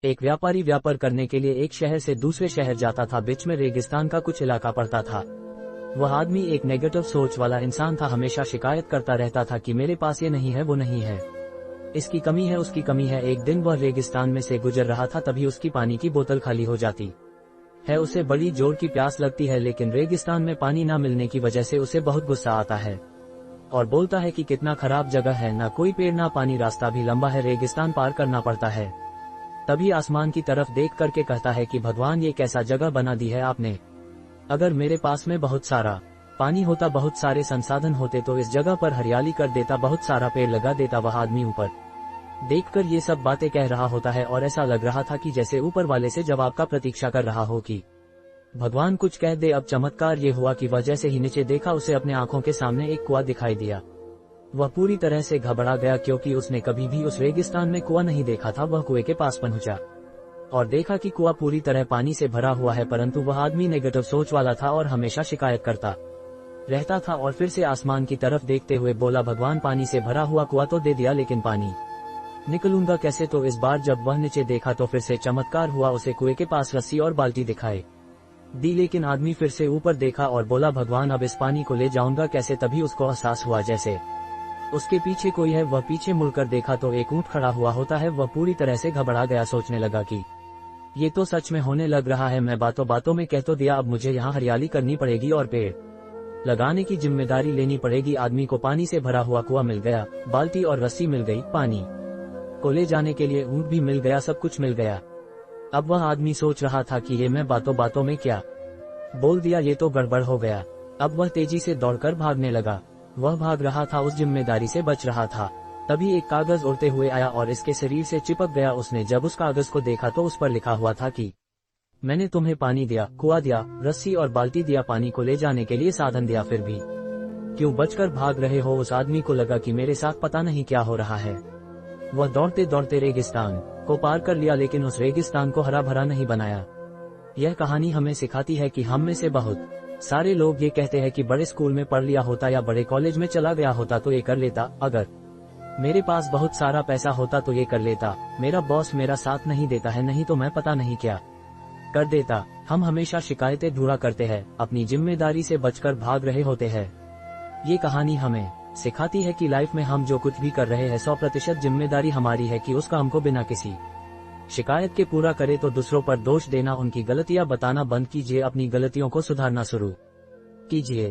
एक व्यापारी व्यापार करने के लिए एक शहर से दूसरे शहर जाता था। बीच में रेगिस्तान का कुछ इलाका पड़ता था। वह आदमी एक नेगेटिव सोच वाला इंसान था। हमेशा शिकायत करता रहता था कि मेरे पास ये नहीं है, वो नहीं है, इसकी कमी है, उसकी कमी है। एक दिन वह रेगिस्तान में से गुजर रहा था, तभी उसकी पानी की बोतल खाली हो जाती है। उसे बड़ी जोर की प्यास लगती है, लेकिन रेगिस्तान में पानी न मिलने की वजह से उसे बहुत गुस्सा आता है और बोलता है कि कितना खराब जगह है, ना कोई पेड़ ना पानी, रास्ता भी लंबा है, रेगिस्तान पार करना पड़ता है। तभी आसमान की तरफ देख करके कहता है कि भगवान, ये कैसा जगह बना दी है आपने। अगर मेरे पास में बहुत सारा पानी होता, बहुत सारे संसाधन होते, तो इस जगह पर हरियाली कर देता, बहुत सारा पेड़ लगा देता। वह आदमी ऊपर देखकर ये सब बातें कह रहा होता है और ऐसा लग रहा था कि जैसे ऊपर वाले से जवाब का प्रतीक्षा कर रहा हो कि भगवान कुछ कह दे। अब चमत्कार ये हुआ कि वह जैसे ही नीचे देखा, उसे अपने आंखों के सामने एक कुआं दिखाई दिया। वह पूरी तरह से घबरा गया, क्योंकि उसने कभी भी उस रेगिस्तान में कुआं नहीं देखा था। वह कुएं के पास पहुंचा और देखा कि कुआं पूरी तरह पानी से भरा हुआ है, परंतु वह आदमी नेगेटिव सोच वाला था और हमेशा शिकायत करता रहता था। और फिर से आसमान की तरफ देखते हुए बोला, भगवान, पानी से भरा हुआ कुआं तो दे दिया, लेकिन पानी निकलूंगा कैसे। तो इस बार जब वह नीचे देखा तो फिर से चमत्कार हुआ। उसे कुएं के पास रस्सी और बाल्टी दिखाई दी, लेकिन आदमी फिर से ऊपर देखा और बोला, भगवान, अब इस पानी को ले जाऊंगा कैसे। तभी उसको एहसास हुआ जैसे उसके पीछे कोई है। वह पीछे मुड़कर देखा तो एक ऊंट खड़ा हुआ होता है। वह पूरी तरह से घबरा गया, सोचने लगा कि ये तो सच में होने लग रहा है। मैं बातों बातों में कह तो दिया, अब मुझे यहाँ हरियाली करनी पड़ेगी और पेड़ लगाने की जिम्मेदारी लेनी पड़ेगी। आदमी को पानी से भरा हुआ कुआं मिल गया, बाल्टी और रस्सी मिल गई, पानी को ले जाने के लिए ऊंट भी मिल गया, सब कुछ मिल गया। अब वह आदमी सोच रहा था कि ये मैं बातों बातों में क्या बोल दिया, ये तो गड़बड़ हो गया। अब वह तेजी से दौड़कर भागने लगा। वह भाग रहा था, उस जिम्मेदारी से बच रहा था। तभी एक कागज उड़ते हुए आया और इसके शरीर से चिपक गया। उसने जब उस कागज को देखा तो उस पर लिखा हुआ था कि मैंने तुम्हें पानी दिया, कुआं दिया, रस्सी और बाल्टी दिया, पानी को ले जाने के लिए साधन दिया, फिर भी क्यों बचकर भाग रहे हो। उस आदमी को लगा कि मेरे साथ पता नहीं क्या हो रहा है। वह दौड़ते दौड़ते रेगिस्तान को पार कर लिया, लेकिन उस रेगिस्तान को हरा भरा नहीं बनाया। यह कहानी हमें सिखाती है कि हम में से बहुत सारे लोग ये कहते हैं कि बड़े स्कूल में पढ़ लिया होता या बड़े कॉलेज में चला गया होता तो ये कर लेता, अगर मेरे पास बहुत सारा पैसा होता तो ये कर लेता, मेरा बॉस मेरा साथ नहीं देता है, नहीं तो मैं पता नहीं क्या कर देता। हम हमेशा शिकायतें ढूंढा करते हैं, अपनी जिम्मेदारी से बचकर भाग रहे होते हैं। ये कहानी हमें सिखाती है कि लाइफ में हम जो कुछ भी कर रहे हैं 100% जिम्मेदारी हमारी है कि उस काम को बिना किसी शिकायत के पूरा करे। तो दूसरों पर दोष देना, उनकी गलतियां बताना बंद कीजिए, अपनी गलतियों को सुधारना शुरू कीजिए।